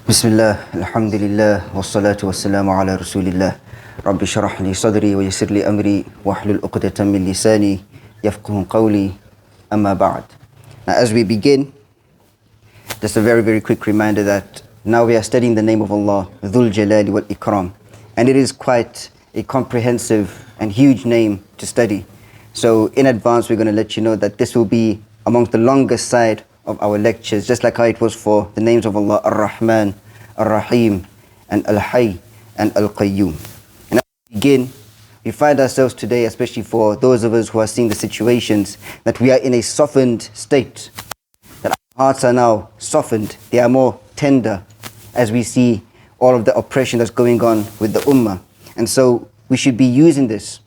بسم الله الحمد لله والصلاة والسلام على رسول الله رب اشرح لي صدري ويسر لي أمري واحلل عقدة من لساني يفقه قولي أما بعد. Now as we begin, just a very quick reminder that now we are studying the name of Allah, Dhul, Jalali wal Ikram, and it is quite a comprehensive and huge name to study. So in advance we're going to let you know that this will be amongst the longest side of our lectures, just like how it was for the names of Allah, Ar-Rahman, Ar-Rahim, and Al-Hayy, and Al-Qayyum. And as we begin, we find ourselves today, especially for those of us who are seeing the situations, that we are in a softened state, that our hearts are now softened, they are more tender, as we see all of the oppression that's going on with the Ummah. And so we should be using this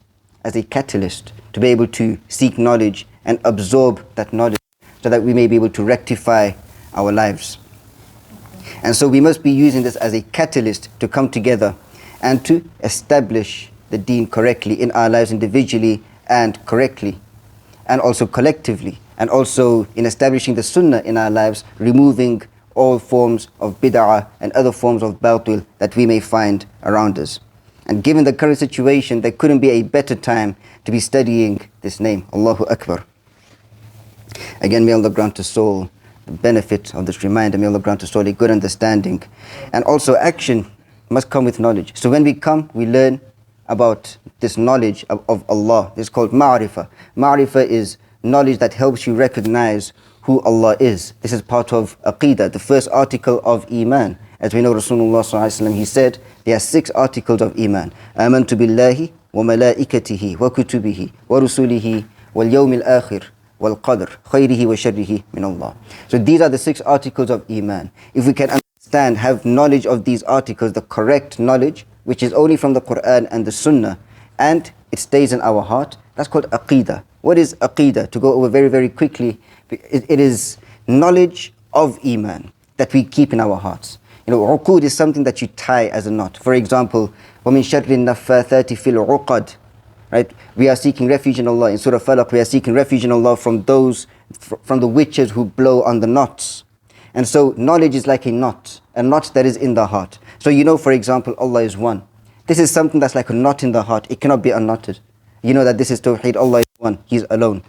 as a catalyst to be able to seek knowledge and absorb that knowledge, so that we may be able to rectify our lives. And so we must be using this as a catalyst to come together and to establish the deen correctly in our lives individually and correctly, and also collectively, and also in establishing the sunnah in our lives, removing all forms of bid'ah and other forms of batil that we may find around us. And given the current situation, there couldn't be a better time to be studying this name, Allahu Akbar. Again, may Allah grant us all the benefit of this reminder. May Allah grant us all a good understanding. And also action must come with knowledge. So when we come, we learn about this knowledge of Allah. This is called ma'rifah. Ma'rifah is knowledge that helps you recognize who Allah is. This is part of Aqidah, the first article of Iman. As we know, Rasulullah SAW, he said, there are 6 articles of Iman. Amantu billahi wa malaikatihi wa kutubihi wa rusulihi wal yawmil akhir wal-qadr, khayrihi wa sharrihi min Allah. So these are the 6 articles of Iman. If we can understand, have knowledge of these articles, the correct knowledge, which is only from the Quran and the Sunnah, and it stays in our heart, that's called Aqidah. What is Aqidah? To go over very quickly, it is knowledge of Iman that we keep in our hearts. You know, uqud is something that you tie as a knot. For example, وَمِن شَرِّ النَّفَّاثَاتِ فِي الْعُقَدِ. Right? We are seeking refuge in Allah. In Surah Falaq, we are seeking refuge in Allah from the witches who blow on the knots. And so knowledge is like a knot that is in the heart. So you know, for example, Allah is one. This is something that's like a knot in the heart. It cannot be unknotted. You know that this is Tawheed, Allah is one, He is alone.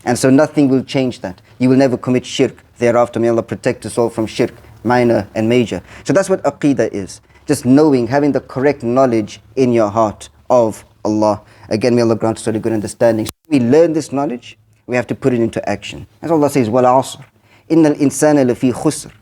And so nothing will change that. You will never commit shirk thereafter. May Allah protect us all from shirk, minor and major. So that's what Aqidah is. Just knowing, having the correct knowledge in your heart of Allah. Again, may Allah grant us all a good understanding. So we learn this knowledge, we have to put it into action. As Allah says, وَالْعَصْرِ إِنَّ الْإِنسَانَ لَفِي خُسْرٍ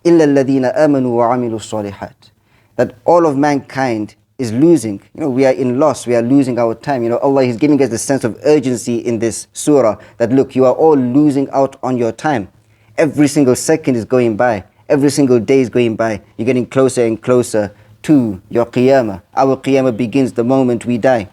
إِلَّا الَّذِينَ آمَنُوا وَعَمِلُوا الصَّالِحَاتِ. That all of mankind is losing. You know, we are in loss, we are losing our time. You know, Allah is giving us the sense of urgency in this surah, that look, you are all losing out on your time. Every single second is going by. Every single day is going by. You're getting closer and closer to your qiyamah. Our qiyamah begins the moment we die.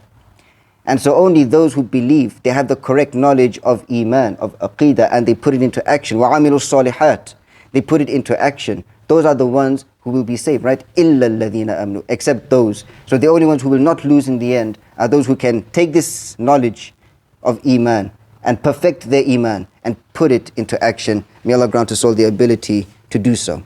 And so only those who believe, they have the correct knowledge of Iman, of Aqidah, and they put it into action. وَعَمِلُوا الصَّالِحَاتِ. They put it into action. Those are the ones who will be saved, right? إِلَّا الَّذِينَ آمَنُوا. Except those. So the only ones who will not lose in the end are those who can take this knowledge of Iman and perfect their Iman and put it into action. May Allah grant us all the ability to do so.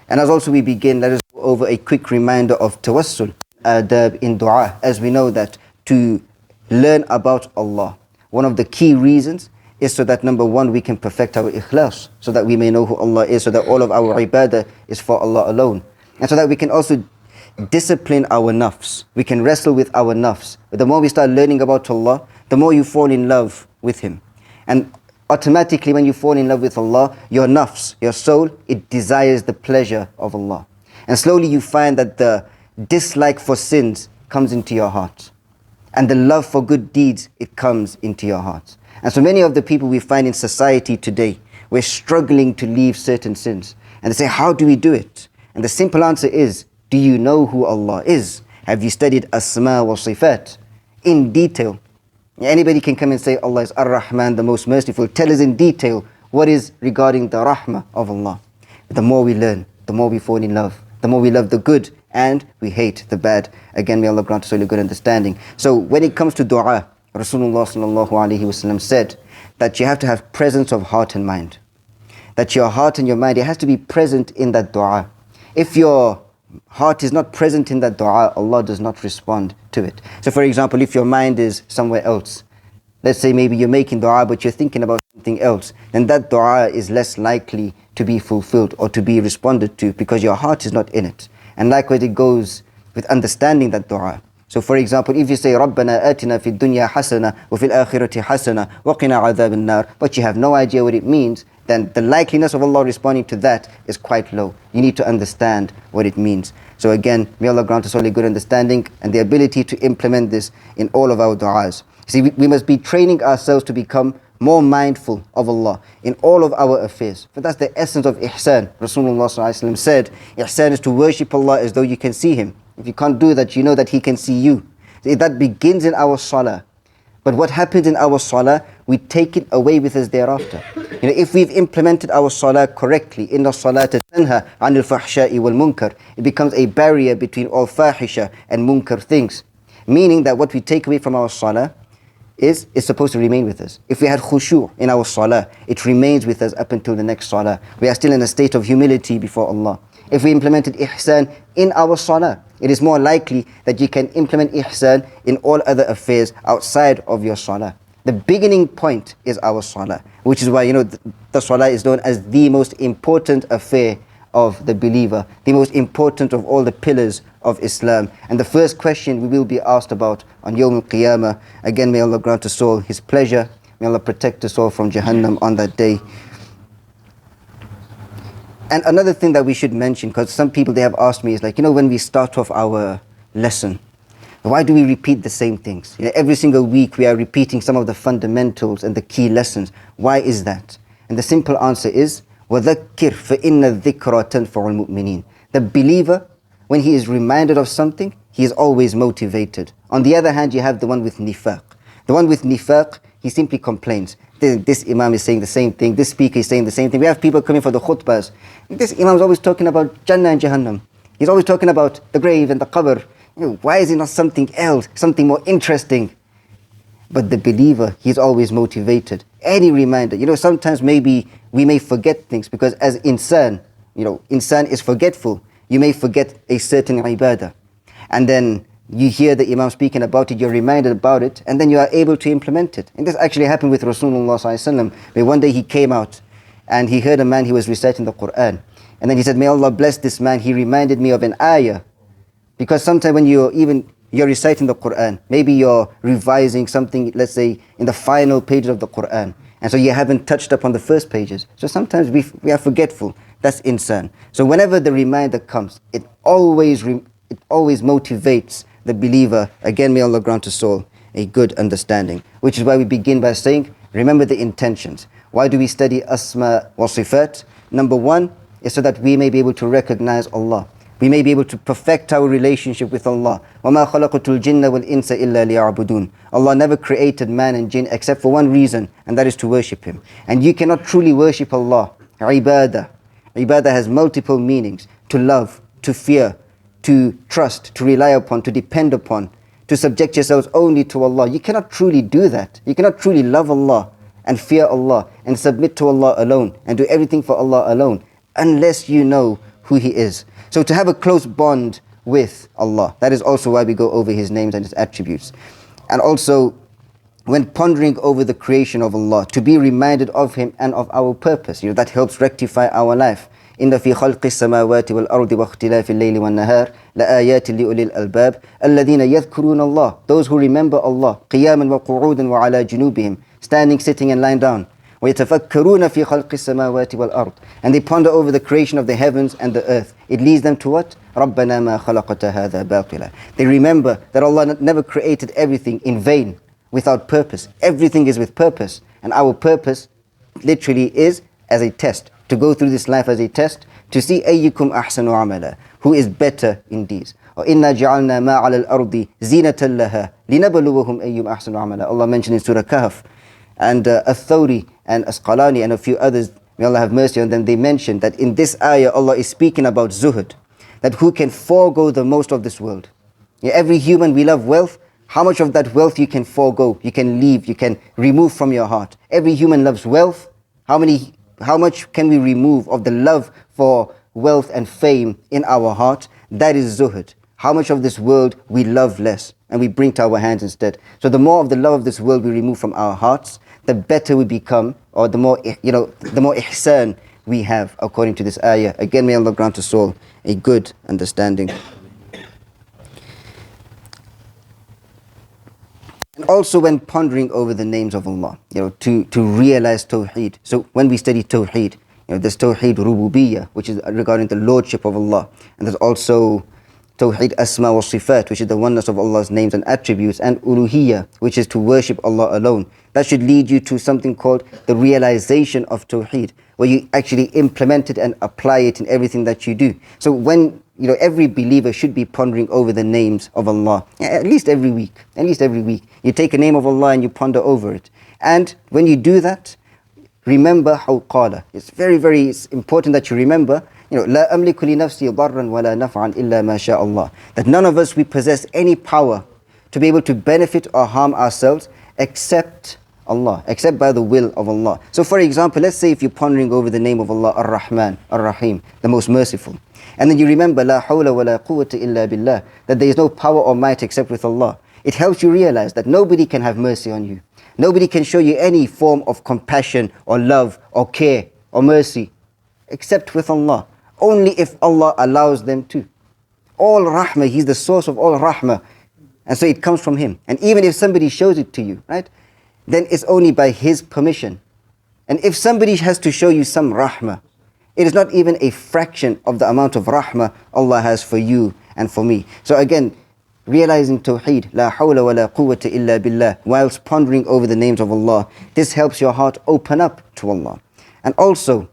And as also we begin, let us go over a quick reminder of tawassul, adab in dua. As we know that to learn about Allah, one of the key reasons is so that number one, we can perfect our ikhlas, so that we may know who Allah is, so that all of our ibadah is for Allah alone, and so that we can also discipline our nafs. We can wrestle with our nafs. But the more we start learning about Allah, the more you fall in love with Him. And automatically when you fall in love with Allah, your nafs, your soul, it desires the pleasure of Allah. And slowly you find that the dislike for sins comes into your heart. And the love for good deeds, it comes into your heart. And so many of the people we find in society today, we're struggling to leave certain sins. And they say, how do we do it? And the simple answer is, do you know who Allah is? Have you studied Asma wa Sifat in detail? Anybody can come and say Allah is Ar-Rahman, the most merciful. Tell us in detail what is regarding the Rahmah of Allah. But the more we learn, the more we fall in love. The more we love the good and we hate the bad. Again, may Allah grant us all a good understanding. So when it comes to dua, Rasulullah sallallahu alaihi wasallam said that you have to have presence of heart and mind. That your heart and your mind, it has to be present in that dua. If your heart is not present in that dua, Allah does not respond to it. So for example, if your mind is somewhere else, let's say maybe you're making dua but you're thinking about something else, then that dua is less likely to be fulfilled or to be responded to because your heart is not in it. And likewise it goes with understanding that dua. So for example, if you say رَبَّنَا آتِنَا فِي الدُّنْيَا حَسَنَةً وَفِي الْآخِرَةِ حَسَنَةً وَقِنَا عَذَابَ النَّارِ, but you have no idea what it means, then the likeliness of Allah responding to that is quite low. You need to understand what it means. So again, may Allah grant us all a good understanding and the ability to implement this in all of our du'as. See, we must be training ourselves to become more mindful of Allah in all of our affairs. For that's the essence of ihsan. Rasulullah said, ihsan is to worship Allah as though you can see Him. If you can't do that, you know that He can see you. See, that begins in our salah. But what happens in our salah, we take it away with us thereafter. If we've implemented our salah correctly, inna salata tanha anil fahsha'i wal munkar, it becomes a barrier between all fahisha and munkar things. Meaning that what we take away from our salah is supposed to remain with us. If we had khushu' in our salah, it remains with us up until the next salah. We are still in a state of humility before Allah. If we implemented ihsan in our salah, it is more likely that you can implement ihsan in all other affairs outside of your salah. The beginning point is our salah, which is why the salah is known as the most important affair of the believer, the most important of all the pillars of Islam, and the first question we will be asked about on Yawm al-Qiyamah. Again, may Allah grant us all His pleasure. May Allah protect us all from Jahannam on that day. And another thing that we should mention, because some people, they have asked me, is like, when we start off our lesson, why do we repeat the same things? Every single week we are repeating some of the fundamentals and the key lessons. Why is that? And the simple answer is, وَذَكِّرْ فَإِنَّ الذِّكْرَى تَنْفَعُ الْمُؤْمِنِينَ. The believer, when he is reminded of something, he is always motivated. On the other hand, you have the one with nifaq. The one with nifaq, he simply complains. This imam is saying the same thing, this speaker is saying the same thing. We have people coming for the khutbahs. This imam is always talking about Jannah and Jahannam. He's always talking about the grave and the qabr. Why is it not something else, something more interesting? But the believer, he's always motivated. Any reminder, sometimes maybe we may forget things because as insan, insan is forgetful. You may forget a certain ibadah. And then you hear the imam speaking about it, you're reminded about it, and then you are able to implement it. And this actually happened with Rasulullah, where one day he came out and he heard a man, he was reciting the Quran. And then he said, may Allah bless this man, he reminded me of an ayah. Because sometimes when you're reciting the Quran, maybe you're revising something, let's say, in the final pages of the Quran, and so you haven't touched upon the first pages. So sometimes we are forgetful. That's insan. So whenever the reminder comes, it always motivates the believer. Again, may Allah grant us all a good understanding. Which is why we begin by saying, remember the intentions. Why do we study asma wa sifat? Number one is so that we may be able to recognize Allah. We may be able to perfect our relationship with Allah. وَمَا خَلَقْتُ الْجِنَّ وَالْإِنسَ إِلَّا لِيَعْبُدُونَ. Allah never created man and jinn except for one reason, and that is to worship Him. And you cannot truly worship Allah. Ibadah. Ibadah has multiple meanings. To love, to fear, to trust, to rely upon, to depend upon, to subject yourselves only to Allah. You cannot truly do that. You cannot truly love Allah and fear Allah and submit to Allah alone and do everything for Allah alone unless you know who He is. So to have a close bond with Allah, that is also why we go over His names and His attributes. And also, when pondering over the creation of Allah, to be reminded of Him and of our purpose, that helps rectify our life. إِنَّ فِي خَلْقِ السَّمَاوَاتِ وَالْأَرْضِ وَاخْتِلَافِ اللَّيْلِ وَالنَّهَارِ لَآيَاتٍ لِأُولِي الْأَلْبَابِ الَّذِينَ يَذْكُرُونَ اللَّهَ. Those who remember Allah, قِيَامًا وَقُعُودًا وَعَلَى جُنُوبِهِمْ, standing, sitting and lying down. وَيَتَفَكَّرُونَ فِي خَلْقِ السَّمَاوَاتِ وَالْأَرْضِ. And they ponder over the creation of the heavens and the earth. It leads them to what? رَبَّنَا مَا خَلَقْتَ هَذَا بَاطِلًا. They remember that Allah never created everything in vain, without purpose. Everything is with purpose. And our purpose literally is as a test. To go through this life as a test, to see أَيُّكُمْ أَحْسَنُ عَمَلًا, who is better in deeds. وَإِنَّا جَعَلْنَا مَا عَلَى الْأَرْضِ زِينَةً لَهَا لِنَبْلُوَهُمْ أَيُّمْ أَحْسَنُ عَمَلًا. Allah mentioned in Surah Kahf. And Al-Thawri and Asqalani and a few others, may Allah have mercy on them, they mentioned that in this ayah Allah is speaking about zuhud, that who can forego the most of this world. Every human, we love wealth. How much of that wealth you can forego, you can leave, you can remove from your heart. Every human loves wealth. How much can we remove of the love for wealth and fame in our heart, that is zuhud. How much of this world we love less and we bring to our hands instead. So the more of the love of this world we remove from our hearts, the better we become, or the more ihsan we have, according to this ayah. Again, may Allah grant us all a good understanding. And also when pondering over the names of Allah, to realize Tawheed. So when we study Tawheed, there's Tawheed Rububiyyah, which is regarding the Lordship of Allah. And there's also Tawheed Asma wa Sifat, which is the oneness of Allah's names and attributes, and Uluhiyyah, which is to worship Allah alone. That should lead you to something called the realization of Tawheed, where you actually implement it and apply it in everything that you do. So when, every believer should be pondering over the names of Allah, at least every week. You take a name of Allah and you ponder over it. And when you do that, remember how qala. It's very, very important that you remember, لا أملك لنفسي ضرا ولا نفعا إلا ما شاء الله. That none of us, we possess any power to be able to benefit or harm ourselves except Allah, except by the will of Allah. So for example, let's say if you're pondering over the name of Allah, Ar-Rahman, Ar-Rahim, the most merciful. And then you remember, لا حول ولا قوة إلا بالله, that there is no power or might except with Allah. It helps you realize that nobody can have mercy on you. Nobody can show you any form of compassion or love or care or mercy except with Allah. Only if Allah allows them to. All rahmah, He's the source of all rahmah. And so it comes from Him. And even if somebody shows it to you, right, then it's only by His permission. And if somebody has to show you some rahmah, it is not even a fraction of the amount of rahmah Allah has for you and for me. So again, realizing Tawheed, La hawla wa la quwwata illa billah, whilst pondering over the names of Allah, this helps your heart open up to Allah. And also,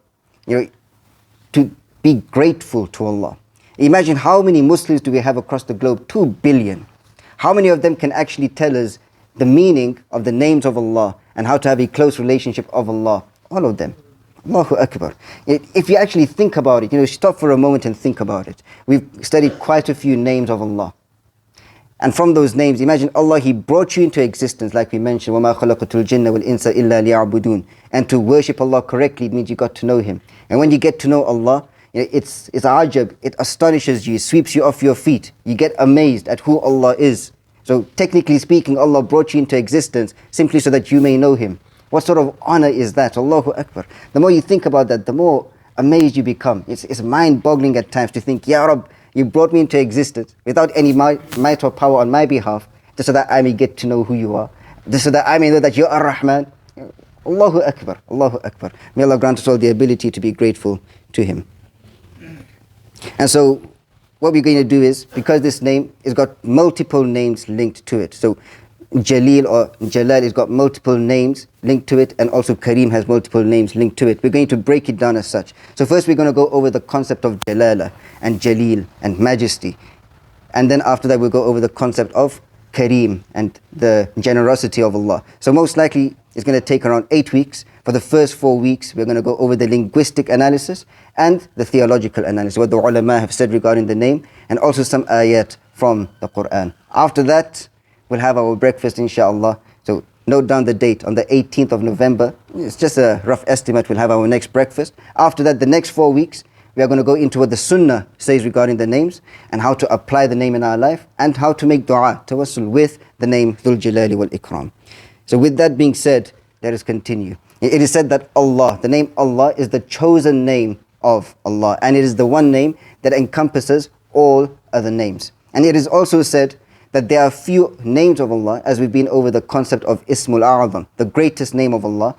to be grateful to Allah. Imagine how many Muslims do we have across the globe? 2 billion. How many of them can actually tell us the meaning of the names of Allah and how to have a close relationship of Allah? All of them. Allahu Akbar. If you actually think about it, stop for a moment and think about it. We've studied quite a few names of Allah. And from those names, imagine Allah, He brought you into existence, like we mentioned, وَمَا خَلَقَتُ الْجِنَّ وَالْإِنسَ إِلَّا لِيَعْبُدُونَ. And to worship Allah correctly, it means you got to know Him. And when you get to know Allah, it's ajab, it astonishes you, it sweeps you off your feet. You get amazed at who Allah is. So technically speaking, Allah brought you into existence simply so that you may know Him. What sort of honor is that? Allahu Akbar. The more you think about that, the more amazed you become. It's mind-boggling at times to think, Ya Rabb, you brought me into existence without any might or power on my behalf, just so that I may get to know who you are, just so that I may know that you are Ar-Rahman. Allahu Akbar, Allahu Akbar. May Allah grant us all the ability to be grateful to Him. And so what we're going to do is, because this name has got multiple names linked to it. So Jalil or Jalal has got multiple names linked to it, and also Kareem has multiple names linked to it. We're going to break it down as such. So first we're going to go over the concept of Jalaalah and Jalil and Majesty. And then after that we'll go over the concept of Kareem and the generosity of Allah. So most likely it's going to take around 8 weeks. For the first 4 weeks we're going to go over the linguistic analysis and the theological analysis, what the ulama have said regarding the name, and also some ayat from the Quran. After that we'll have our breakfast, inshallah. So note down the date, on the 18th of November. It's just a rough estimate. We'll have our next breakfast. After that, the next 4 weeks, we are going to go into what the Sunnah says regarding the names and how to apply the name in our life and how to make dua, tawassul with the name Dhul Jalali wal Ikram. So with that being said, let us continue. It is said that Allah, the name Allah, is the chosen name of Allah, and it is the one name that encompasses all other names. And it is also said that there are few names of Allah, as we've been over the concept of Ismul A'zam, the greatest name of Allah.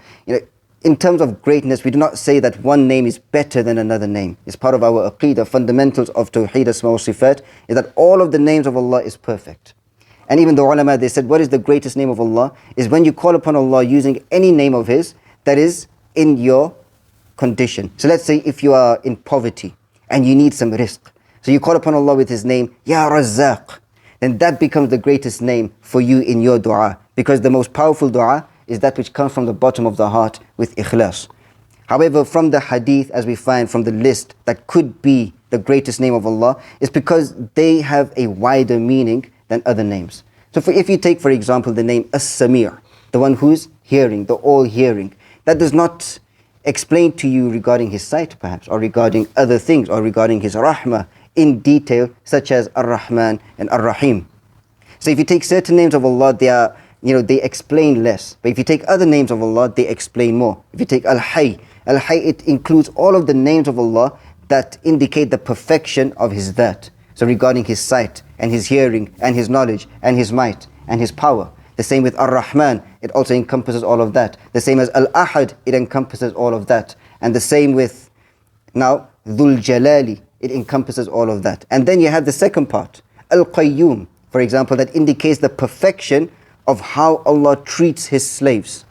In terms of greatness, we do not say that one name is better than another name. It's part of our aqeedah, fundamentals of Tawheed, Asma wa Sifat, is that all of the names of Allah is perfect. And even the ulama, they said, what is the greatest name of Allah? Is when you call upon Allah using any name of His that is in your condition. So let's say if you are in poverty and you need some rizq, so you call upon Allah with His name, Ya Razzaq, then that becomes the greatest name for you in your dua, because the most powerful dua is that which comes from the bottom of the heart with ikhlas. However, from the hadith, as we find from the list that could be the greatest name of Allah, is because they have a wider meaning than other names. So if you take, for example, the name As-Samir, the one who's hearing, the all-hearing, that does not explain to you regarding his sight perhaps, or regarding other things, or regarding his rahmah in detail, such as Ar-Rahman and Ar-Rahim. So if you take certain names of Allah, they are, they explain less. But if you take other names of Allah, they explain more. If you take Al-Hayy, Al-Hayy, it includes all of the names of Allah that indicate the perfection of His that. So regarding His sight, and His hearing, and His knowledge, and His might, and His power. The same with Ar-Rahman, it also encompasses all of that. The same as Al-Ahad, it encompasses all of that. And the same with, now, Dhul Jalali, it encompasses all of that. And then you have the second part, Al-Qayyum, for example, that indicates the perfection of how Allah treats His slaves.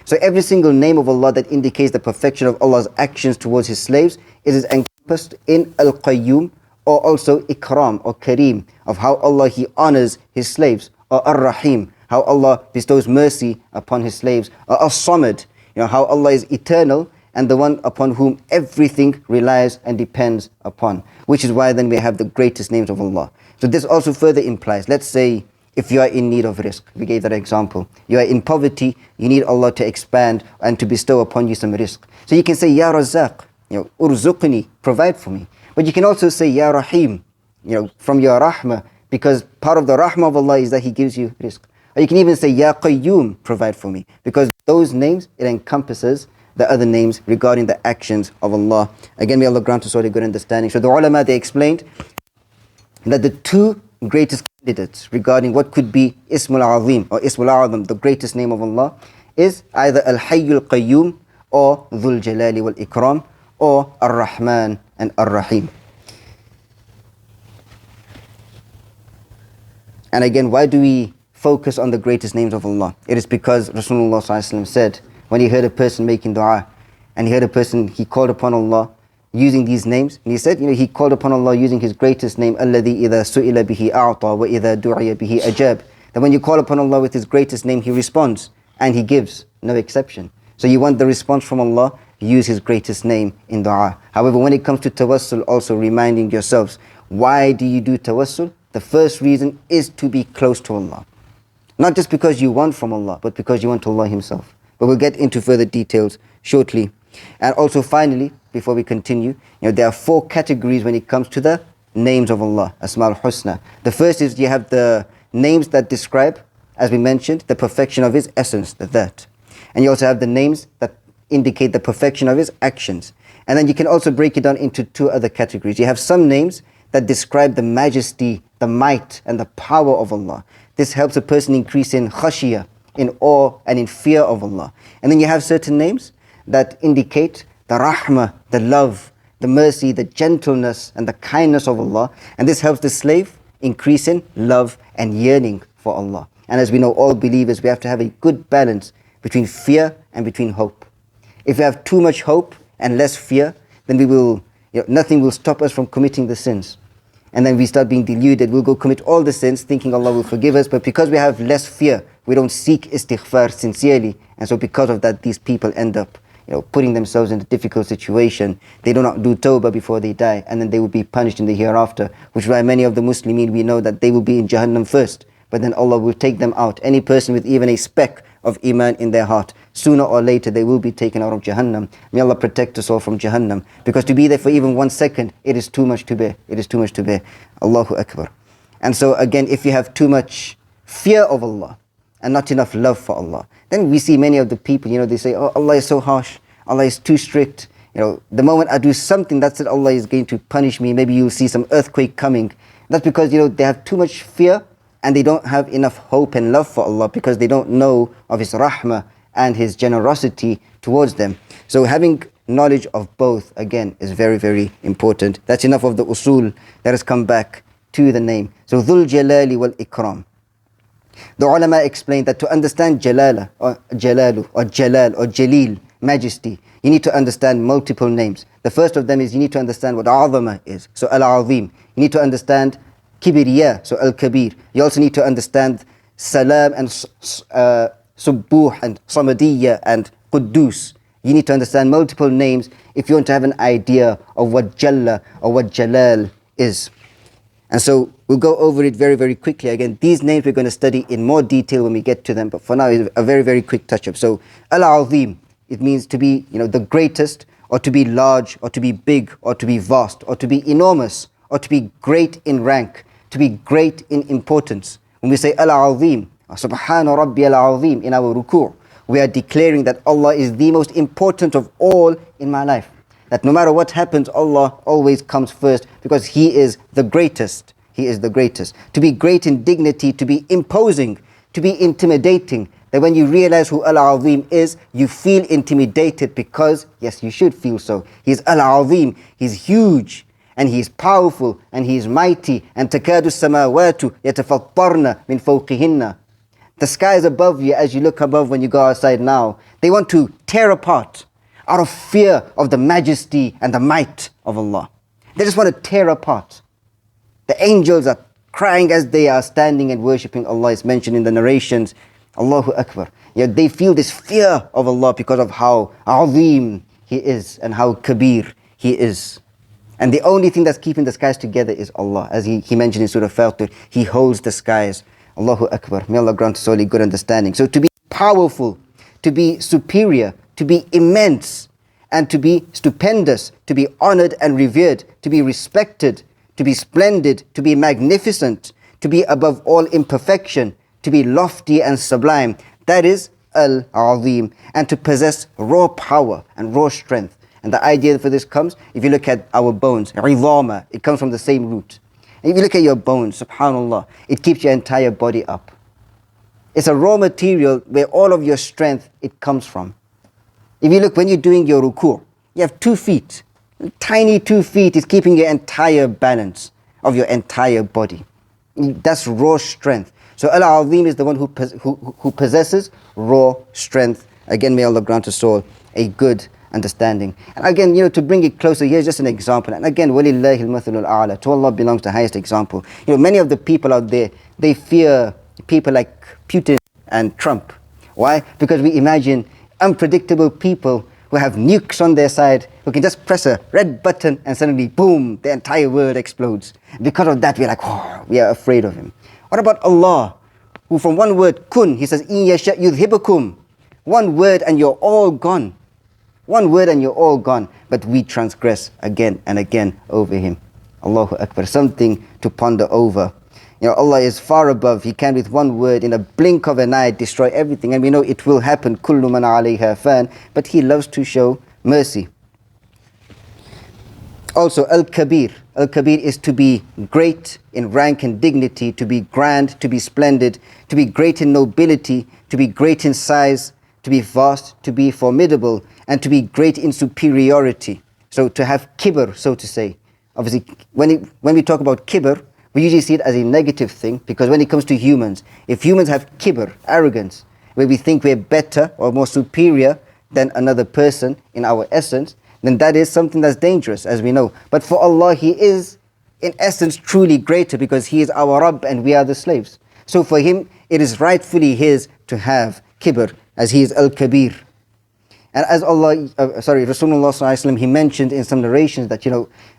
So every single name of Allah that indicates the perfection of Allah's actions towards His slaves, it is encompassed in Al-Qayyum, or also Ikram or Kareem, of how Allah He honors His slaves, or Ar-Rahim, how Allah bestows mercy upon His slaves, or As-Samad, how Allah is eternal and the one upon whom everything relies and depends upon. Which is why then we have the greatest names of Allah. So this also further implies, let's say, if you are in need of rizq, we gave that example. You are in poverty, you need Allah to expand and to bestow upon you some rizq. So you can say, Ya Razzaq, Urzuqni, provide for me. But you can also say, Ya Rahim, from your rahmah, because part of the rahmah of Allah is that He gives you rizq. Or you can even say, Ya Qayyum, provide for me. Because those names, it encompasses the other names regarding the actions of Allah. Again, may Allah grant us all a good understanding. So the ulama, they explained that the two greatest candidates regarding what could be Ismul Azim or Ismul Azam, the greatest name of Allah, is either Al-Hayyul Qayyum or Dhul Jalali wal Ikram or Ar-Rahman and Ar-Rahim. And again, why do we focus on the greatest names of Allah? It is because Rasulullah ﷺ said, when he heard a person making dua, and he heard a person, he called upon Allah using these names, and he said, he called upon Allah using his greatest name, الَّذِي إِذَا سُئِلَ بِهِ أَعْطَى وَإِذَا دُعِيَ بِهِ أَجَابَ. That when you call upon Allah with His greatest name, He responds, and He gives, no exception. So you want the response from Allah, use His greatest name in dua. However, when it comes to tawassul, also reminding yourselves, why do you do tawassul? The first reason is to be close to Allah. Not just because you want from Allah, but because you want Allah Himself. But we'll get into further details shortly. And also finally, before we continue, there are 4 categories when it comes to the names of Allah, Asma'ul Husna. The first is you have the names that describe, as we mentioned, the perfection of His essence, the that. And you also have the names that indicate the perfection of His actions. And then you can also break it down into 2 other categories. You have some names that describe the majesty, the might and the power of Allah. This helps a person increase in khashiyah, in awe and in fear of Allah. And then you have certain names that indicate the rahmah, the love, the mercy, the gentleness and the kindness of Allah. And this helps the slave increase in love and yearning for Allah. And as we know, all believers, we have to have a good balance between fear and between hope. If we have too much hope and less fear, then we will, nothing will stop us from committing the sins. And then we start being deluded. We'll go commit all the sins thinking Allah will forgive us. But because we have less fear, we don't seek istighfar sincerely. And so because of that, these people end up putting themselves in a difficult situation. They do not do tawbah before they die. And then they will be punished in the hereafter. Which is why many of the Muslimin, we know that they will be in Jahannam first. But then Allah will take them out. Any person with even a speck of Iman in their heart, sooner or later they will be taken out of Jahannam. May Allah protect us all from Jahannam. Because to be there for even 1 second, it is too much to bear. It is too much to bear. Allahu Akbar. And so again, if you have too much fear of Allah and not enough love for Allah, then we see many of the people, they say, oh, Allah is so harsh. Allah is too strict. The moment I do something, that's it, Allah is going to punish me. Maybe you'll see some earthquake coming. That's because, they have too much fear and they don't have enough hope and love for Allah because they don't know of His rahmah and His generosity towards them. So having knowledge of both, again, is very, very important. That's enough of the usul. Let us come back to the name. So Dhul Jalali wal Ikram. The ulama explained that to understand Jalaalah or Jalalu or Jalal or Jalil, majesty, you need to understand multiple names. The first of them is you need to understand what Azama is. So Al-Azim. You need to understand Kibriya, so Al-Kabir. You also need to understand Salam and Subbuh and Samadiyya and Quddus. You need to understand multiple names if you want to have an idea of what Jalla or what Jalal is. And so we'll go over it very, very quickly. Again, these names we're going to study in more detail when we get to them. But for now, it's a very, very quick touch-up. So Al-Azim, it means to be, the greatest, or to be large, or to be big, or to be vast, or to be enormous, or to be great in rank, to be great in importance. When we say Al-Azim, Subhana Rabbi Al-Azim in our ruku', we are declaring that Allah is the most important of all in my life. That no matter what happens, Allah always comes first because He is the greatest. He is the greatest. To be great in dignity, to be imposing, to be intimidating. That when you realize who Al-Azim is, you feel intimidated because, yes, you should feel so. He's Al-Azim, He's huge, and He's powerful, and He's mighty. And تَكَادُ السَّمَاوَاتُ يَتَفَطَّرْنَ مِنْ فَوْقِهِنَّ. The skies above you, as you look above when you go outside now, they want to tear apart out of fear of the majesty and the might of Allah. They just want to tear apart. The angels are crying as they are standing and worshipping Allah. It's mentioned in the narrations. Allahu Akbar. Yet they feel this fear of Allah because of how Azim He is and how Kabir He is. And the only thing that's keeping the skies together is Allah. As He mentioned in Surah Fatir, He holds the skies. Allahu Akbar. May Allah grant us all a good understanding. So to be powerful, to be superior, to be immense, and to be stupendous, to be honored and revered, to be respected, to be splendid, to be magnificent, to be above all imperfection, to be lofty and sublime. That is Al-Azim. And to possess raw power and raw strength. And the idea for this comes, if you look at our bones, Ridama, it comes from the same root. And if you look at your bones, subhanAllah, it keeps your entire body up. It's a raw material where all of your strength, it comes from. If you look, when you're doing your ruku', you have 2 feet. Tiny 2 feet is keeping your entire balance of your entire body. That's raw strength. So Al-Azim is the one who possesses raw strength. Again, may Allah grant us all a good understanding. And again, to bring it closer, here's just an example. And again, وَلِلَّهِ الْمَثَلُ الْأَعْلَى. To Allah belongs the highest example. Many of the people out there, they fear people like Putin and Trump. Why? Because we imagine unpredictable people who have nukes on their side, who can just press a red button and suddenly, boom, the entire world explodes. Because of that, we're like, oh, we are afraid of Him. What about Allah, who from one word, kun, He says, إِن يَشَأْ يُذْهِبَكُمْ. One word and you're all gone. One word and you're all gone. But we transgress again and again over Him. Allahu Akbar. Something to ponder over. Allah is far above. He can with one word, in a blink of an eye, destroy everything. And we know it will happen. كُلُّ مَنْ عَلَيْهَا فَانٍ. But He loves to show mercy. Also, Al-Kabir. Al-Kabir is to be great in rank and dignity, to be grand, to be splendid, to be great in nobility, to be great in size, to be vast, to be formidable, and to be great in superiority. So to have kibr, so to say. Obviously, when we talk about kibr, we usually see it as a negative thing, because when it comes to humans, if humans have kibr, arrogance, where we think we're better or more superior than another person in our essence, then that is something that's dangerous, as we know. But for Allah, He is, in essence, truly greater, because He is our Rabb and we are the slaves. So for Him, it is rightfully His to have kibr, as He is Al-Kabir. And as Rasulullah sallallahu alaihi wasallam, He mentioned in some narrations that,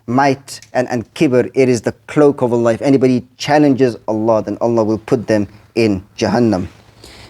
might and kibr, it is the cloak of Allah. If anybody challenges Allah, then Allah will put them in Jahannam.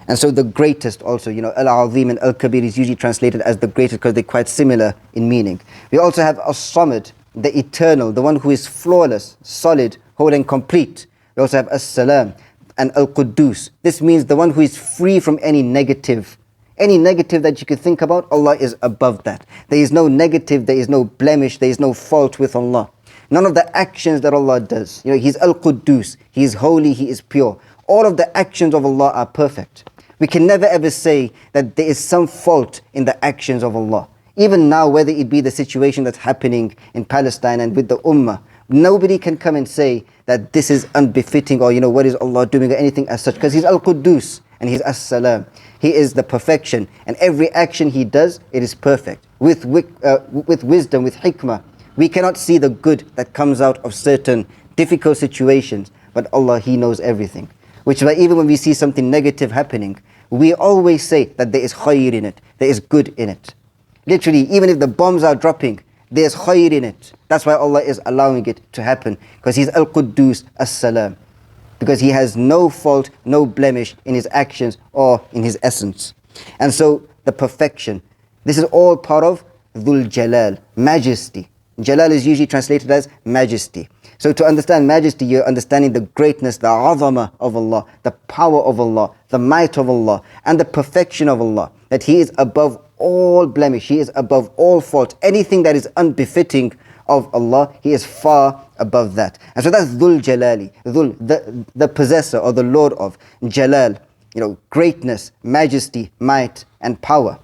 And so the greatest also, Al-Azim and Al-Kabir is usually translated as the greatest because they're quite similar in meaning. We also have As-Samad, the eternal, the one who is flawless, solid, whole and complete. We also have As-Salam and Al-Quddus. This means the one who is free from any negative. Any negative that you could think about, Allah is above that. There is no negative, there is no blemish, there is no fault with Allah. None of the actions that Allah does. He's Al-Quddus, He is holy, He is pure. All of the actions of Allah are perfect. We can never ever say that there is some fault in the actions of Allah. Even now, whether it be the situation that's happening in Palestine and with the Ummah, nobody can come and say that this is unbefitting or, what is Allah doing or anything as such. Because He's Al-Quddus and He's As-Salam. He is the perfection. And every action He does, it is perfect. With wisdom, with hikmah. We cannot see the good that comes out of certain difficult situations. But Allah, He knows everything. Which is why even when we see something negative happening, we always say that there is khayr in it, there is good in it. Literally, even if the bombs are dropping, there's khayr in it. That's why Allah is allowing it to happen, because He's Al-Quddus, As-Salam. Because He has no fault, no blemish in His actions or in His essence. And so the perfection, This is all part of Dhul Jalal, majesty. Jalal is usually translated as majesty. So to understand majesty, you're understanding the greatness, the azama of Allah, the power of Allah, the might of Allah, and the perfection of Allah. That He is above all blemish, He is above all fault. Anything that is unbefitting of Allah, He is far above that. And so that's Dhul Jalali, Dhul, the possessor or the Lord of Jalal, greatness, majesty, might, and power.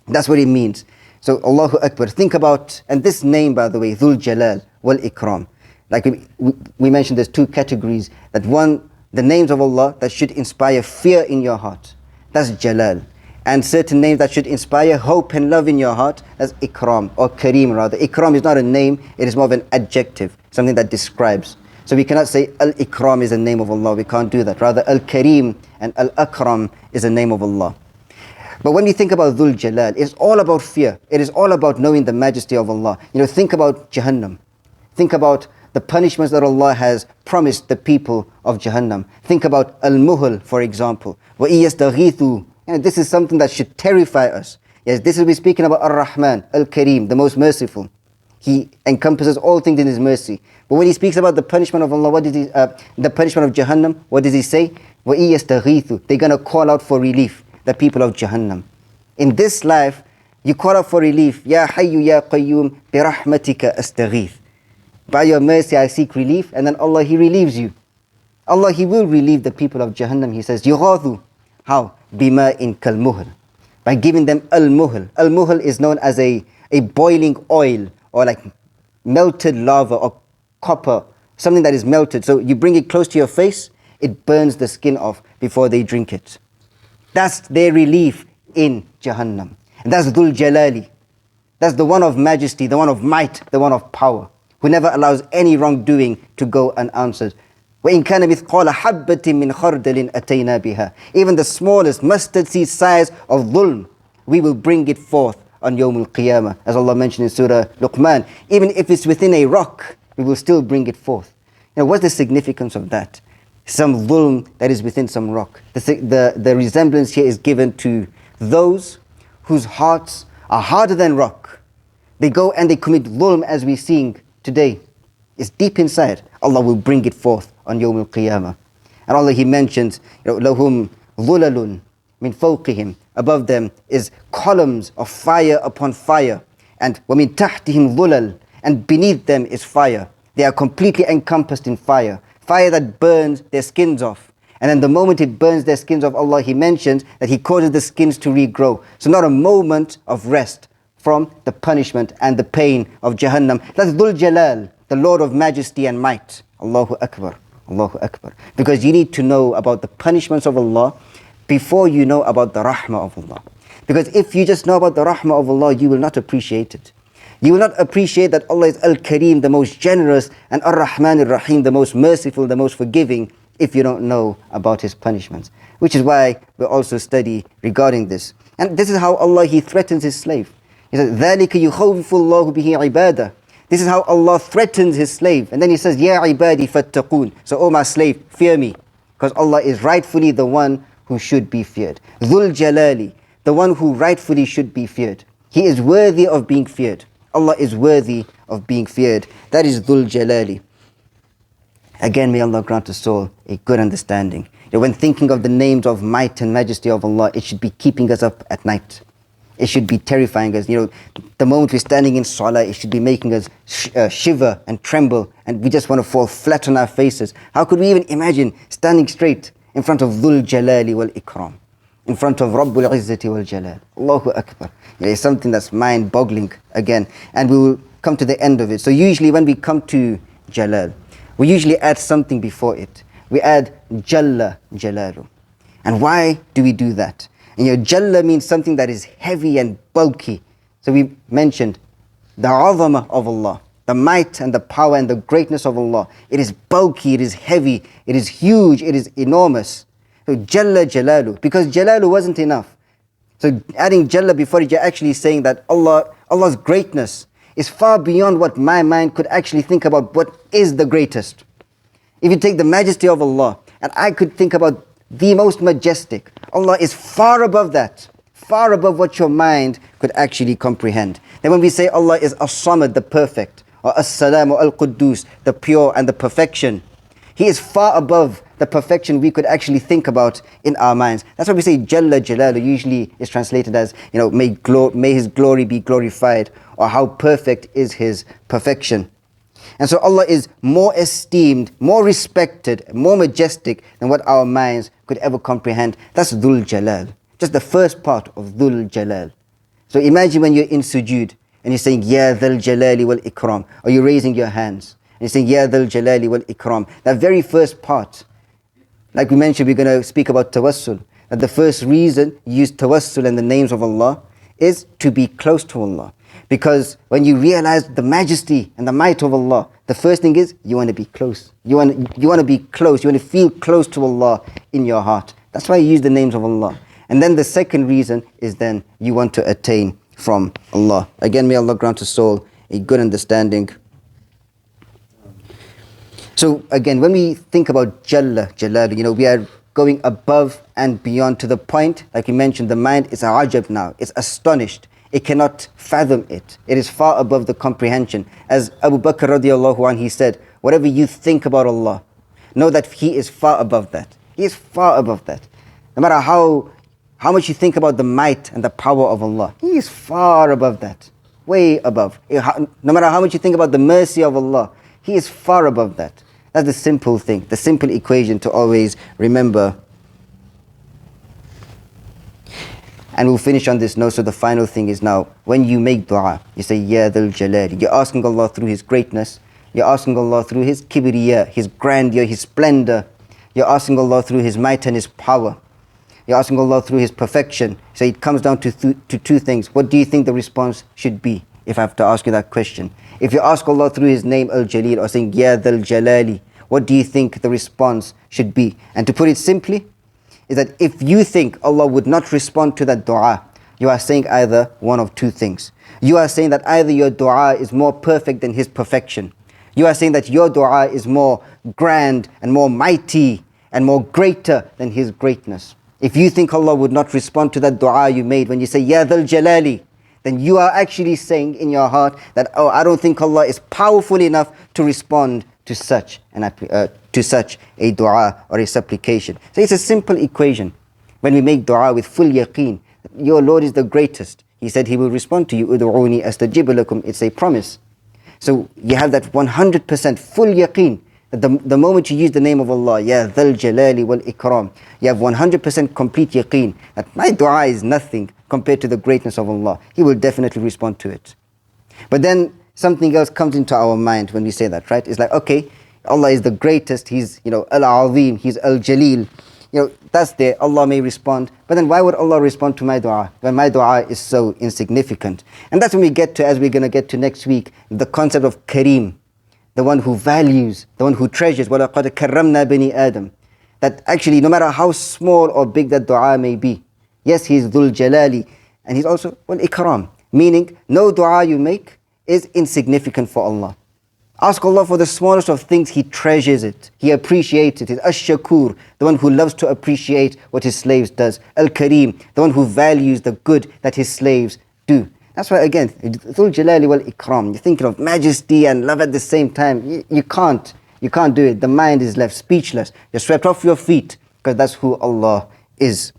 That's what it means. So Allahu Akbar. Think about, and this name, by the way, Dhul Jalal wal Ikram. Like we mentioned, there's two categories. That one, the names of Allah that should inspire fear in your heart. That's Jalal. And certain names that should inspire hope and love in your heart. That's Ikram, or Kareem rather. Ikram is not a name, it is more of an adjective, something that describes. So we cannot say Al-Ikram is a name of Allah. We can't do that. Rather, Al-Kareem and Al-Akram is a name of Allah. But when we think about Dhul Jalal, it's all about fear. It is all about knowing the majesty of Allah. Think about Jahannam. Think about the punishments that Allah has promised the people of Jahannam. Think about Al-Muhl, for example. وَإِيَسْتَغِيثُوا. This is something that should terrify us. Yes, this is we're speaking about Ar-Rahman, Al-Kareem, the most merciful. He encompasses all things in His mercy. But when He speaks about the punishment of Allah, the punishment of Jahannam, what does He say? وَإِيَسْتَغِيثُوا. They're going to call out for relief, the people of Jahannam. In this life, you call out for relief. Ya Hayyu Ya Qayyum bi rahmatika astaghith. By your mercy I seek relief, and then Allah, He relieves you. Allah, He will relieve the people of Jahannam. He says, Yughathu. How? Bima in kal-muhl. By giving them al-muhl. Al-muhl is known as a boiling oil, or like melted lava or copper, something that is melted. So you bring it close to your face, it burns the skin off before they drink it. That's their relief in Jahannam. And that's Dhul Jalali. That's the one of majesty, the one of might, the one of power, who never allows any wrongdoing to go unanswered. وَإِن كَانَ مِثْقَالَ حَبَّةٍ مِّنْ خَرْدَلٍ أَتَيْنَا بِهَا. Even the smallest mustard seed size of dhulm, we will bring it forth on Yawm al-Qiyamah. As Allah mentioned in Surah Luqman, even if it's within a rock, we will still bring it forth. What's the significance of that? Some dhulm that is within some rock. The resemblance here is given to those whose hearts are harder than rock. They go and they commit dhulm as we're seeing today. It's deep inside. Allah will bring it forth on Yawm al-Qiyamah. And Allah, He mentions, لَهُمْ ظُلَلٌ مِنْ فَوْقِهِمْ. Above them is columns of fire upon fire. And وَمِنْ تَحْتِهِمْ ظُلَلٌ. And beneath them is fire. They are completely encompassed in fire. Fire that burns their skins off. And then the moment it burns their skins off, Allah, He mentions that He causes the skins to regrow. So not a moment of rest from the punishment and the pain of Jahannam. That's Dhul Jalal, the Lord of majesty and might. Allahu Akbar, Allahu Akbar. Because you need to know about the punishments of Allah before you know about the rahmah of Allah. Because if you just know about the rahmah of Allah, you will not appreciate it. You will not appreciate that Allah is Al-Kareem, the most generous, and Ar-Rahman Ar-Rahim, the most merciful, the most forgiving, if you don't know about His punishments. Which is why we also study regarding this. And this is how Allah, He threatens His slave. He says, ذَلِكَ يُخَوِّفُ اللَّهُ بِهِ عِبَادَهُ. This is how Allah threatens His slave. And then He says, Ya ibadi fattaqoon. So, oh my slave, fear me. Because Allah is rightfully the one who should be feared. Dhul Jalali, the one who rightfully should be feared. He is worthy of being feared. Allah is worthy of being feared. That is Dhul Jalali. Again, may Allah grant us all a good understanding. When thinking of the names of might and majesty of Allah, it should be keeping us up at night. It should be terrifying us. The moment we're standing in salah, it should be making us shiver and tremble, and we just want to fall flat on our faces. How could we even imagine standing straight in front of Dhul Jalali wal Ikram, in front of Rabbul Izzati wal Jalal? Allahu Akbar. It's something that's mind-boggling again, and we will come to the end of it. So usually when we come to Jalal, we usually add something before it. We add Jalla Jalalu. And why do we do that? And Jalla means something that is heavy and bulky. So we mentioned the azama of Allah, the might and the power and the greatness of Allah. It is bulky, it is heavy, it is huge, it is enormous. So Jalla Jalalu, because Jalalu wasn't enough. So adding Jalla before it, you're actually saying that Allah's greatness is far beyond what my mind could actually think about what is the greatest. If you take the majesty of Allah, and I could think about the most majestic, Allah is far above that, far above what your mind could could actually comprehend. Then when we say Allah is As-Samad, the perfect, or As-Salam, or Al-Quddus, the pure and the perfection, He is far above the perfection we could actually think about in our minds. That's why we say Jalla Jalaalah usually is translated as, may His glory be glorified, or how perfect is His perfection. And so Allah is more esteemed, more respected, more majestic than what our minds could ever comprehend. That's Dhul Jalal. Just the first part of Dhul Jalal. So imagine when you're in sujood and you're saying, Ya Dhul Jalali wal Ikram, or you're raising your hands and you're saying, Ya Dhul Jalali wal Ikram. That very first part, like we mentioned, we're going to speak about tawassul. That the first reason you use tawassul and the names of Allah is to be close to Allah. Because when you realize the majesty and the might of Allah, the first thing is you want to be close. You want to be close. You want to feel close to Allah in your heart. That's why you use the names of Allah. And then the second reason is then you want to attain from Allah. Again, may Allah grant us soul a good understanding. So again, when we think about Jalla, Jalal, we are going above and beyond to the point, like you mentioned, the mind is ajab now. It's astonished. It cannot fathom it. It is far above the comprehension. As Abu Bakr radiallahu anhu, he said, whatever you think about Allah, know that He is far above that. He is far above that. No matter how much you think about the might and the power of Allah, He is far above that. Way above. No matter how much you think about the mercy of Allah, He is far above that. That's the simple thing, the simple equation to always remember. And we'll finish on this note. So the final thing is now, when you make dua, you say, Ya Dhul Jalali. You're asking Allah through His greatness. You're asking Allah through His kibriya, His grandeur, His splendor. You're asking Allah through His might and His power. You're asking Allah through His perfection. So it comes down to two things. What do you think the response should be, if I have to ask you that question? If you ask Allah through His name Al-Jalil, or saying, Ya Dhul Jalali, what do you think the response should be? And to put it simply, is that if you think Allah would not respond to that dua, you are saying either one of two things. You are saying that either your dua is more perfect than His perfection. You are saying that your dua is more grand and more mighty and more greater than His greatness. If you think Allah would not respond to that dua you made when you say, Ya Dhul Jalali, then you are actually saying in your heart that, oh, I don't think Allah is powerful enough to respond to such a dua or a supplication. So it's a simple equation. When we make dua with full yaqeen, your Lord is the greatest. He said He will respond to you. Ud'uni astajib lakum. It's a promise. So you have that 100% full yaqeen. The moment you use the name of Allah, Ya Dhul Jalali wal Ikram, you have 100% complete yaqeen that my dua is nothing compared to the greatness of Allah. He will definitely respond to it. But then something else comes into our mind when we say that, right? It's like, okay, Allah is the greatest, He's, Al-Azim, He's Al-Jalil. That's there, Allah may respond. But then why would Allah respond to my dua when my dua is so insignificant? And that's when we get to, as we're going to get to next week, the concept of Kareem, the one who values, the one who treasures. وَلَقَدْ كَرَّمْنَا بَنِي آدَمَ. That actually, no matter how small or big that dua may be, yes, He's Dhul Jalali, and He's also Ikram, meaning no dua you make is insignificant for Allah. Ask Allah for the smallest of things, He treasures it, He appreciates it. He's Ash-Shakur, the one who loves to appreciate what His slaves does. Al-Kareem, the one who values the good that His slaves do. That's why again, Dhul Jalali wal Ikram, you're thinking of majesty and love at the same time. You can't do it. The mind is left speechless. You're swept off your feet, because that's who Allah is.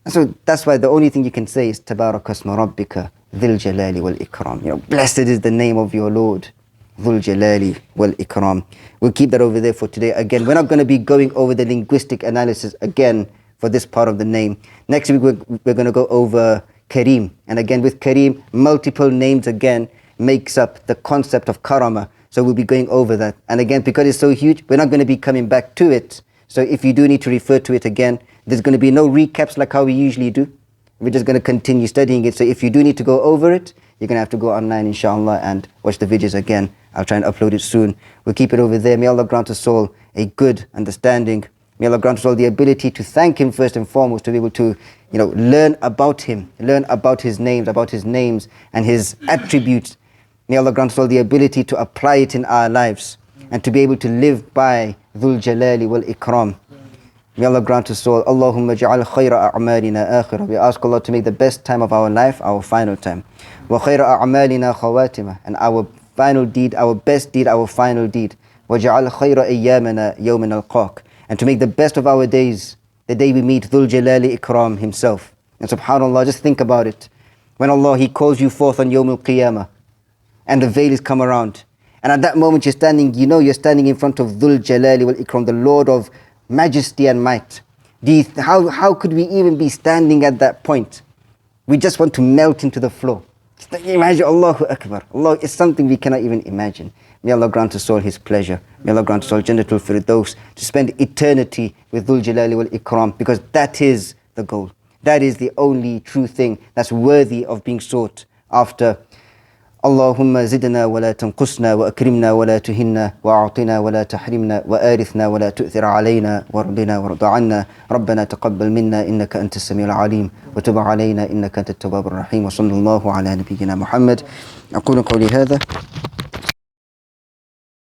And so that's why the only thing you can say is Tabaraka asma rabbika Dhul Jalali wal Ikram. Blessed is the name of your Lord, Dhul Jalali wal Ikram. We'll keep that over there for today. Again, we're not going to be going over the linguistic analysis again for this part of the name. Next week we're going to go over Kareem. And again, with Kareem, multiple names again makes up the concept of Karama. So we'll be going over that. And again, because it's so huge, we're not going to be coming back to it. So if you do need to refer to it again, there's going to be no recaps like how we usually do. We're just going to continue studying it. So if you do need to go over it, you're going to have to go online, inshallah, and watch the videos again. I'll try and upload it soon. We'll keep it over there. May Allah grant us all a good understanding. May Allah grant us all the ability to thank Him first and foremost, to be able to, learn about Him, learn about His names and His attributes. May Allah grant us all the ability to apply it in our lives and to be able to live by Dhul Jalali wal Ikram. May Allah grant us all. Allahumma ja'al khayra a'malina akhirah. We ask Allah to make the best time of our life our final time. Wa khayra a'malina khawatimah. And our final deed, our best deed, our final deed. Wa ja'al khayra ayyamana yawman al-qaq. And to make the best of our days, the day we meet Dhul Jalali Ikram himself. And subhanAllah, just think about it. When Allah, He calls you forth on Yawm al-Qiyamah, and the veil is come around. And at that moment you're standing, you know you're standing in front of Dhul Jalali wal Ikram, the Lord of Majesty and Might. How could we even be standing at that point? We just want to melt into the floor. Just imagine, Allahu Akbar. Allah is something we cannot even imagine. May Allah grant us all His pleasure. May Allah grant us all Jannatul Firdaus, to spend eternity with Dhul Jalali wal Ikram, because that is the goal. That is the only true thing that's worthy of being sought after. Allahumma zidna wa la tanqusna wa akrimna wa la tuhinna wa a'tina wa la tahrimna wa arithna wa la tu'thir alayna wa rabbina wa rda anna rabbana taqabbal minna innaka antas samiul alim wa tub alayna innaka antat tawwabur rahim wa sallallahu ala nabiyyina Muhammad. aqulu qawli hadha